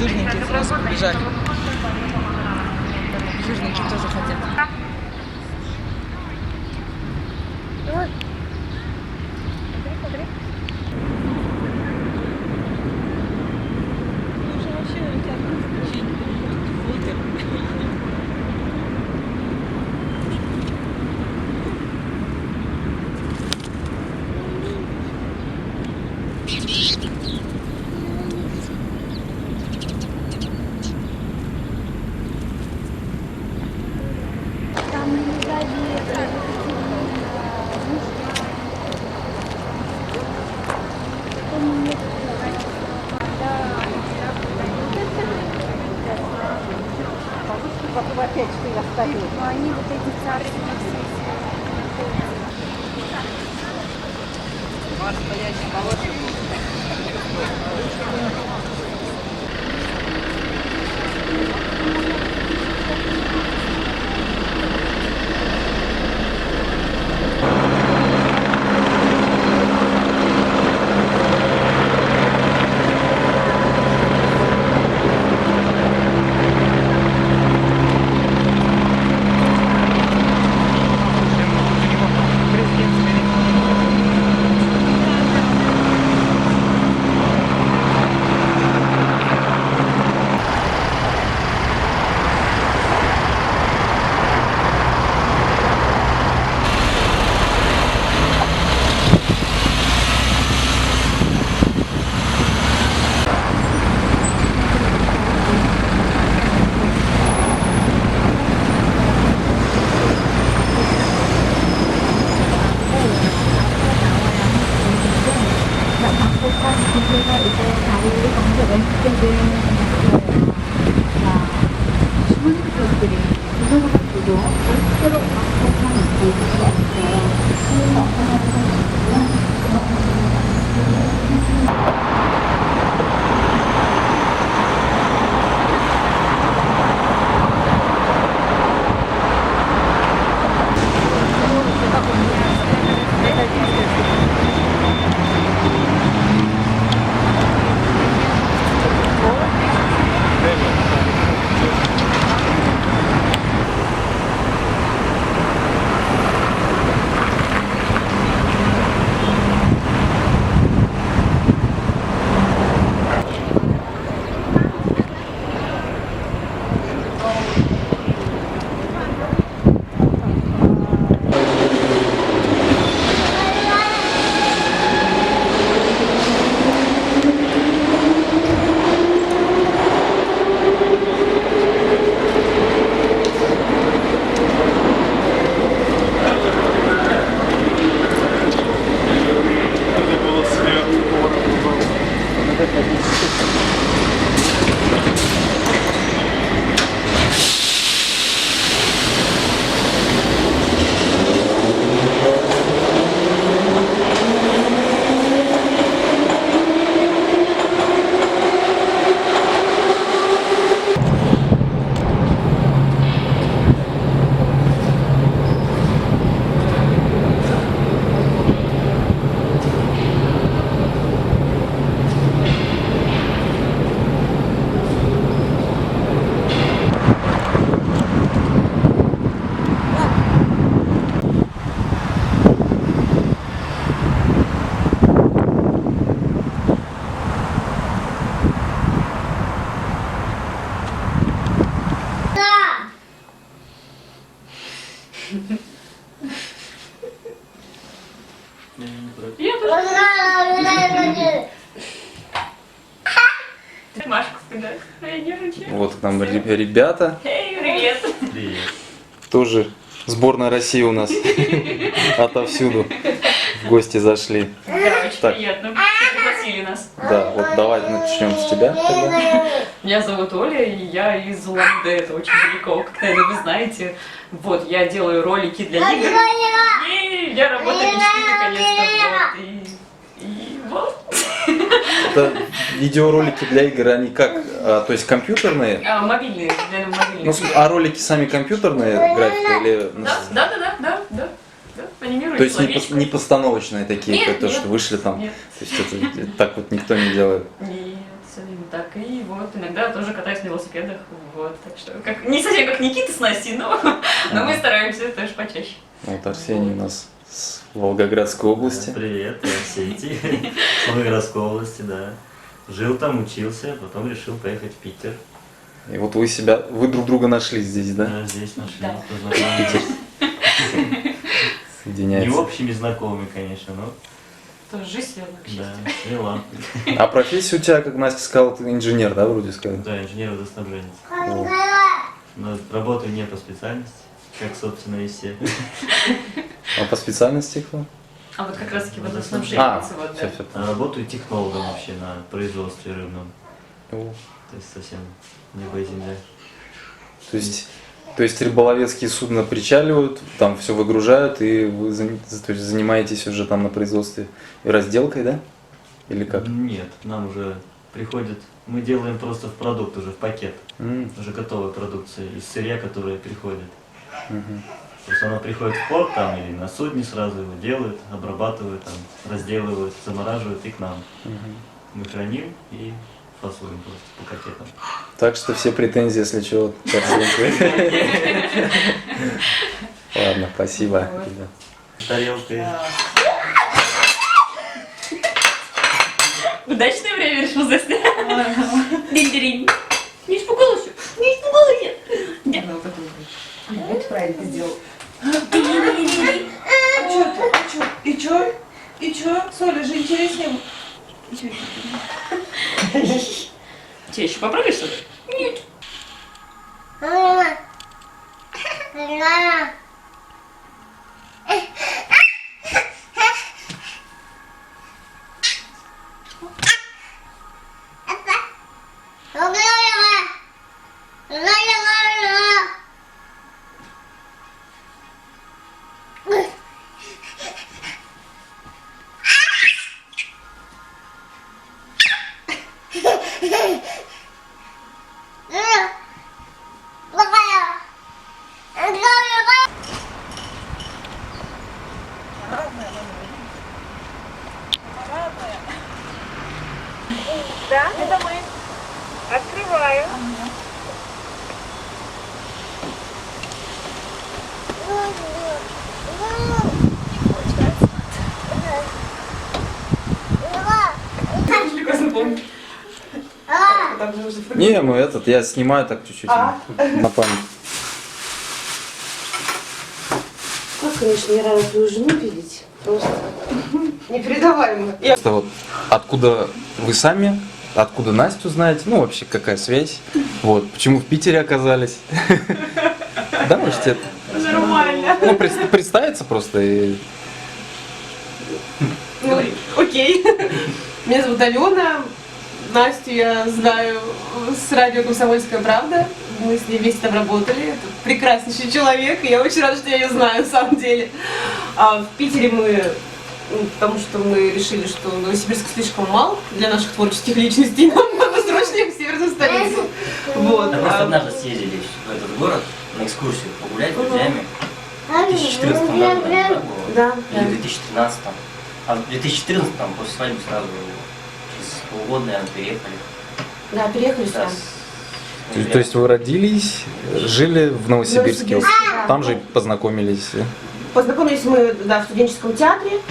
Жирненькие сразу побежали. Жирненькие тоже хотят. Смотри. Уже вообще летят. Опять, что я стою. Они вот эти царские. Вот к нам ребята. Привет. Привет. Тоже сборная России у нас отовсюду в гости зашли. Очень Так. приятно, что пригласили нас. Да, вот давай начнем с тебя тогда. Меня зовут Оля, и я из Улан-Удэ, это очень далеко, как, наверное, вы знаете. Вот, я делаю ролики для игр. И я работаю мечты наконец-то. Вот, и вот. Это видеоролики для игр, они как? То есть компьютерные? Мобильные, для мобильных. Ну, а ролики сами компьютерные графика или... Да. Анимируют То есть человечка. не постановочные такие, Нет, как то, нет. что вышли там. Нет. То есть это так вот никто не делает. Нет, абсолютно так. И вот иногда тоже катаюсь на велосипедах. Вот, так что как, не совсем как Никита с Настей, но мы стараемся тоже почаще. Вот Арсений у нас с Волгоградской области. Привет, я Арсентий, с Волгоградской области, да. Жил там, учился, потом решил поехать в Питер. И вот вы друг друга нашли здесь, да? Здесь нашли, Да. познакомились. Не Соединяется. общими знакомыми, конечно, но Тоже жизнь свела, к счастью. да, свела. А профессия у тебя, как Настя сказала, ты инженер, да, вроде сказал? Да, инженер-водоснабженец. О. Но работаю не по специальности, как, собственно, и все. А по специальности кто? А вот как раз таки А, водоснабженец. Вот, все, да. все. А работаю технологом вообще на производстве рыбном. О. То есть совсем небо и земля. То есть рыболовецкие судна причаливают, там все выгружают, и вы то есть занимаетесь уже там на производстве и разделкой, да? Или как? Нет, нам уже приходит, мы делаем просто в продукт, уже в пакет. Уже готовая продукция из сырья, которая приходит. Мгм. Просто она приходит в порт там или на судне сразу его делают, обрабатывают, там, разделывают, замораживают и к нам. Мгм. Мы храним и фасуем просто по пакетам. Так что все претензии, если что, к Арсению. Ладно, спасибо. ребят. Тарелкой. Удачное время решил заснять. Динь-динь. Не испугалась? Не испугалась? Нет. Это правильно сделал. И чё? И чё? Соля же интереснее. Тебе еще попробуешь что-то? Нет. Да, это мы. Открываю. Прекрасно помню. Не, я снимаю так чуть-чуть на память. Ну, конечно, не рада твою жену видеть. Просто непередаваемо. Просто вот откуда вы сами, откуда Настю знаете, ну вообще какая связь, вот, почему в Питере оказались. Да, можете Нормально. ну, представиться просто и... Ну, окей. Меня зовут Алена. Настю я знаю с радио «Комсомольская правда». Мы с ней вместе там работали. Это прекраснейший человек, и я очень рада, что я ее знаю, на самом деле. А в Питере мы, потому что мы решили, что Новосибирск слишком мал для наших творческих личностей, нам надо срочно в северную столицу. Вот. Мы просто однажды съездили в этот город на экскурсию погулять с друзьями. В 2014 году, наверное, да, было? Да, Или в 2013. А в 2014 после свадьбы сразу через полгода, наверное, переехали. Да, переехали Да, сюда. То есть вы родились, жили в Новосибирске, Новосибирске, да. там же познакомились. Познакомились мы, да, в студенческом театре.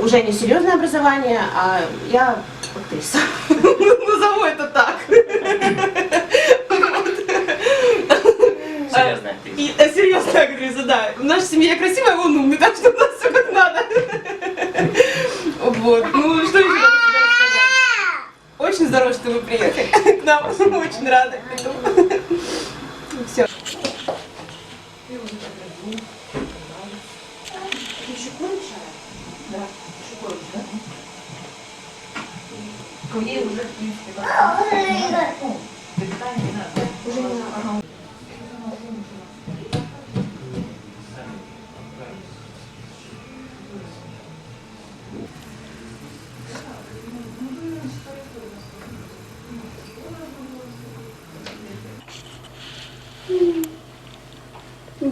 Уже не серьезное образование, а я актриса. Назову это так. серьезная актриса. И серьезная актриса, да. В нашей семье я красивая, а он умный, так что у нас все как надо. Вот. Ну, что еще могу тебе рассказать? Очень здорово, что вы приехали к нам. Очень рада этому. Все.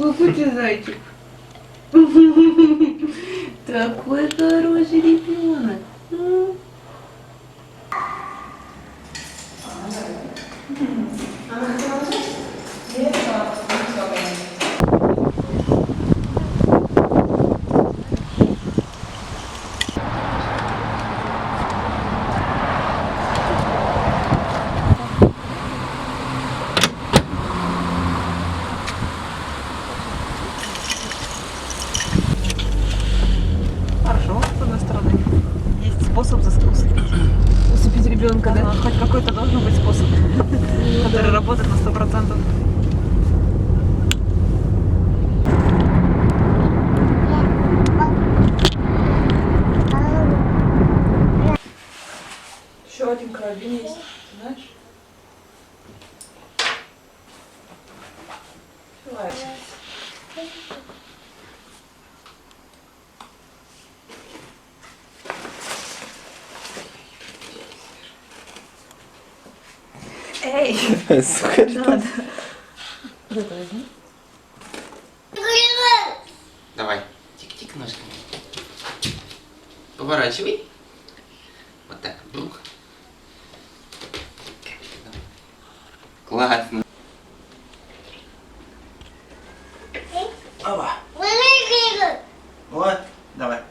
Какой ты зайчик. Такой хороший ребенок. Хорошо, с одной стороны. Есть способ усыпить ребенка, да? Хоть какой-то должен быть способ, который работает на 100%. Еще один карабин есть, знаешь? Эй! Сухарь. Надо. Вот это возьми. Давай, тик-тик ножками. Поворачивай. Вот так, друг. Классно. Опа. Вот, давай.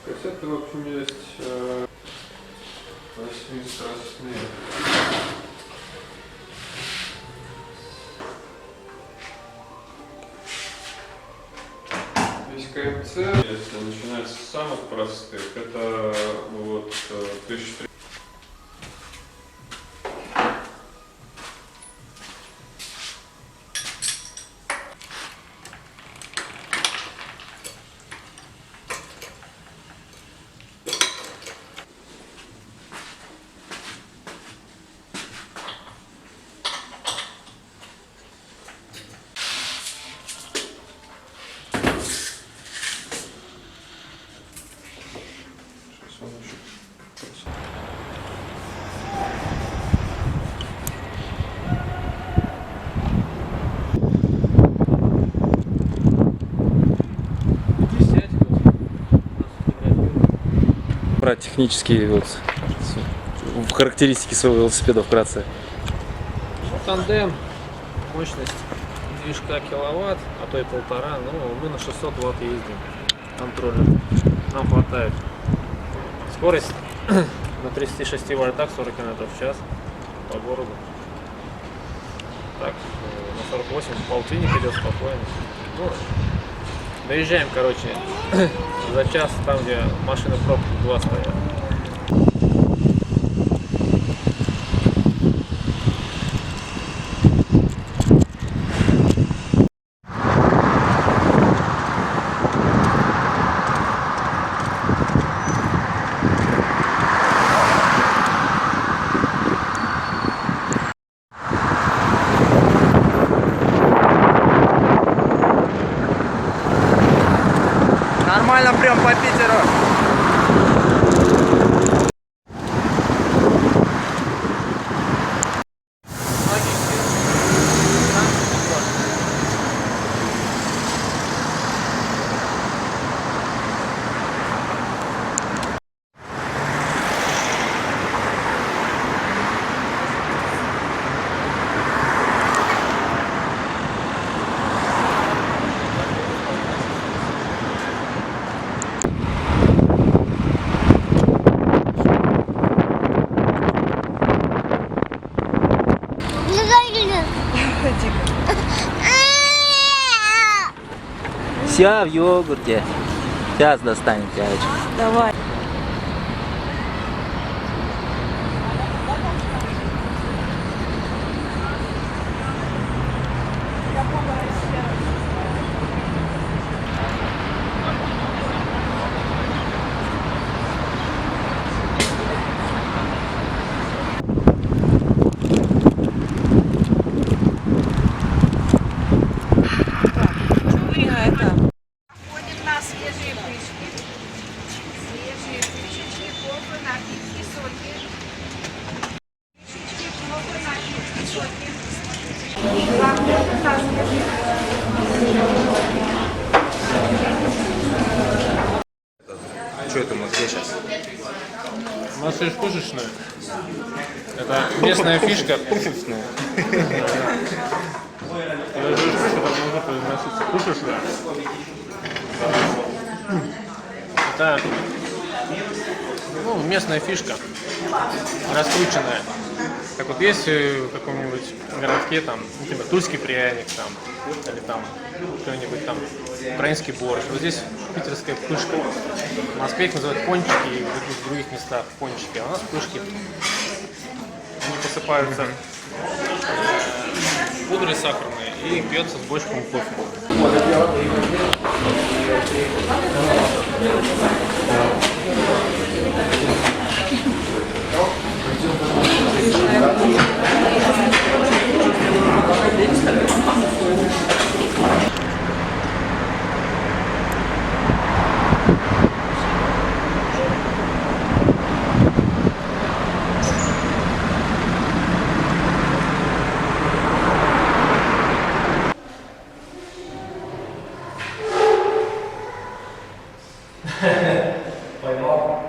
Кассеты, в общем, есть 88. Есть КМЦ, если начинать с самых простых, это вот 1300. Про технические вот характеристики своего велосипеда вкратце. Тандем, мощность движка киловатт, а то и 1,5, ну мы на 600 ватт ездим, контроллер, нам хватает. Скорость на 36 вольтах 40 км в час по городу. Так, на 48 полтинник идет спокойно. Ну, доезжаем, короче, за час там, где машины в пробке 2 стоят. Нормально прям по Питеру. Все в йогурте. Сейчас достанем чаечку. Давай. Что это у нас где сейчас? У нас есть пушечная. Это местная фишка. Пушечная. Я же что там нужно произноситься. Пушечная. Это местная фишка. Раскрученная. Как вот есть в каком-нибудь городке там, ну, типа тульский пряник там, или там какой-нибудь там украинский борщ. Вот здесь питерская пышка. В Москве их называют пончики, и в других местах пончики. А у нас пышки. Они посыпаются пудрой сахарной и пьется с бочком кофе. Поймал.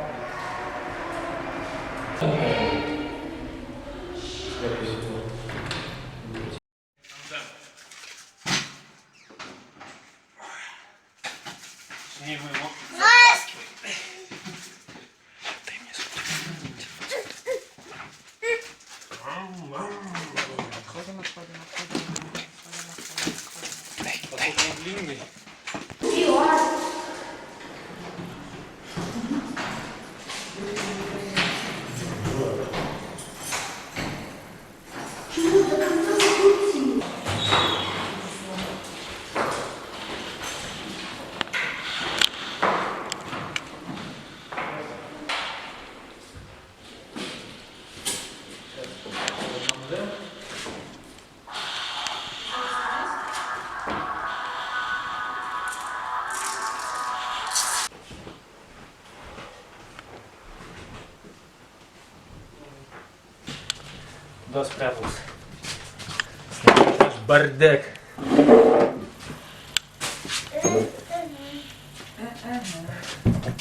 Куда спрятался? Наш бардак.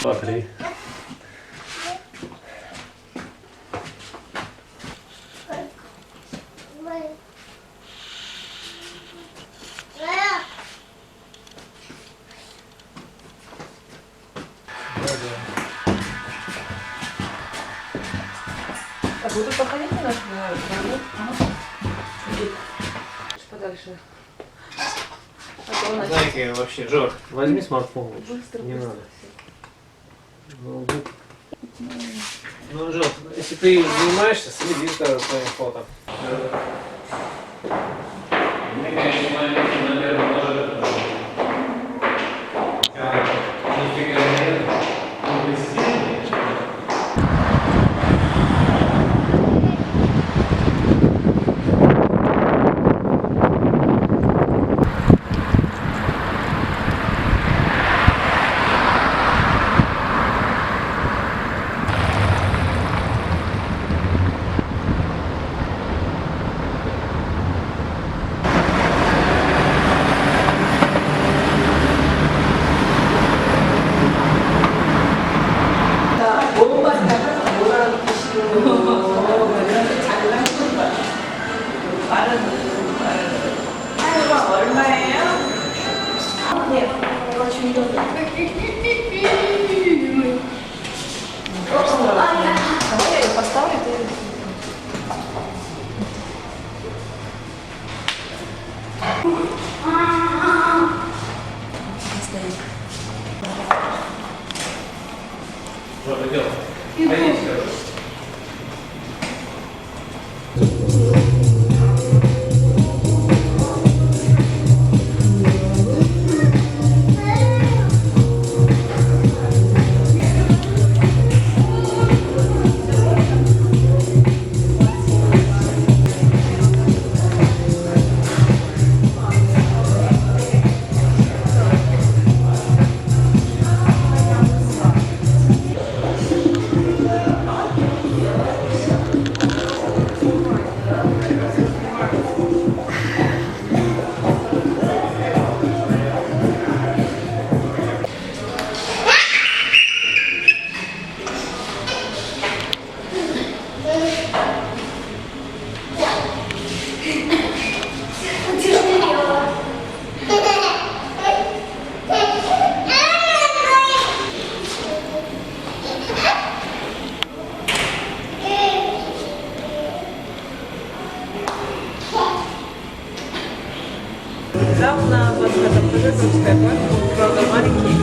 Смотри. Так, вы тут походите наш подальше. Знаете, вообще, Жор, возьми смартфон лучше. Быстро, Не быстро. надо. Ну, Жор, если ты занимаешься, следи за своим фото. крымская парк, правда маленький.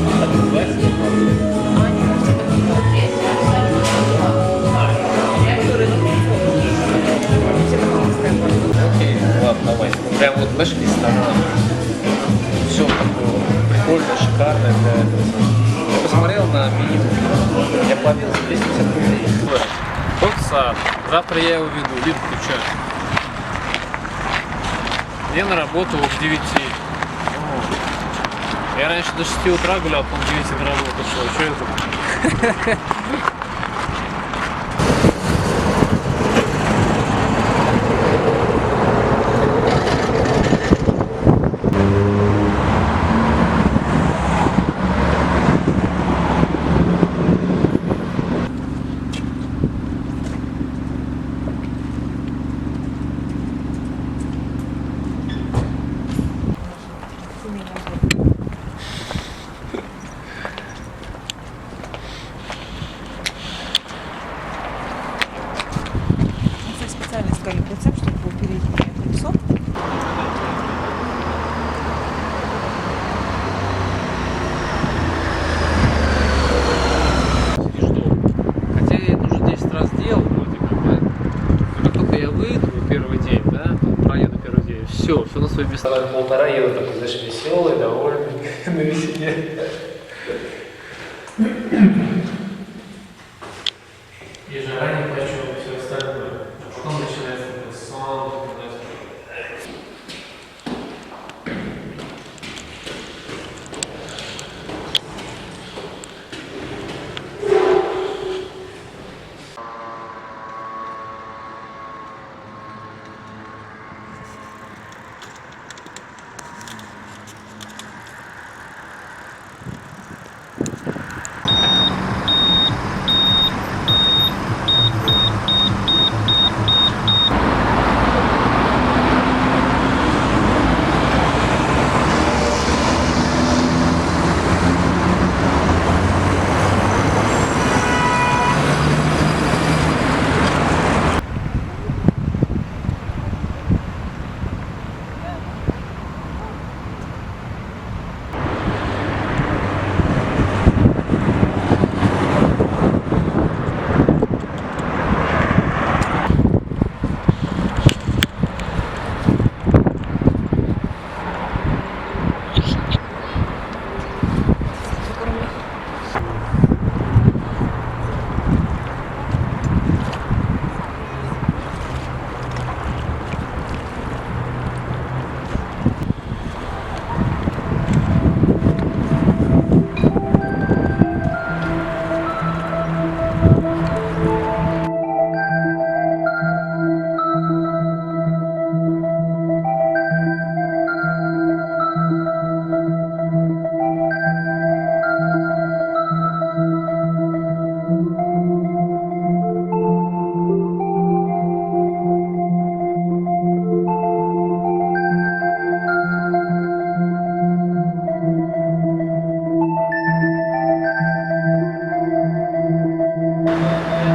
Окей, ладно, давай. Прям вот вышли с тобой. Все такое прикольное, шикарное для этого. Я посмотрел на меню. Я платил за 250 рублей. Тот сад. Завтра я его веду. Лид, ты чё? Я на работу в 9. Я раньше до 6 утра гулял, потом в 9 на работу шел. Что это? Специально искали прицеп, чтобы было переднее колесо. Хотя я это уже 10 раз делал, вроде как, да? Но как только я выйду первый день, да, проеду первый день, все на свои места. Полтора еду такой, знаешь, веселый, довольный, на веселье. И жара не хочу, все остальное. А потом начинается такой сон,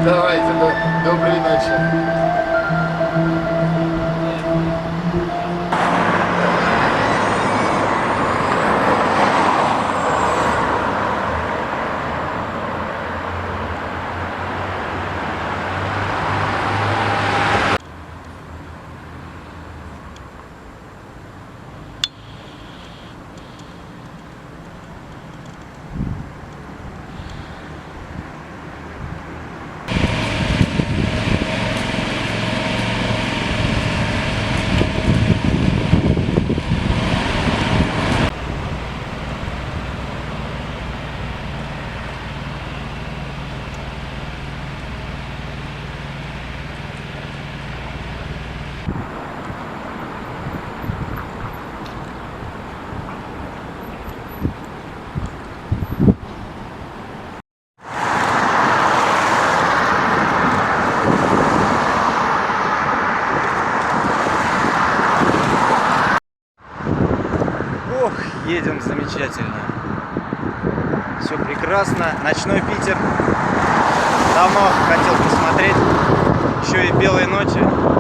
Давайте, доброй ночи. Едем замечательно. Все прекрасно. Ночной Питер. Давно хотел посмотреть. Еще и белые ночи.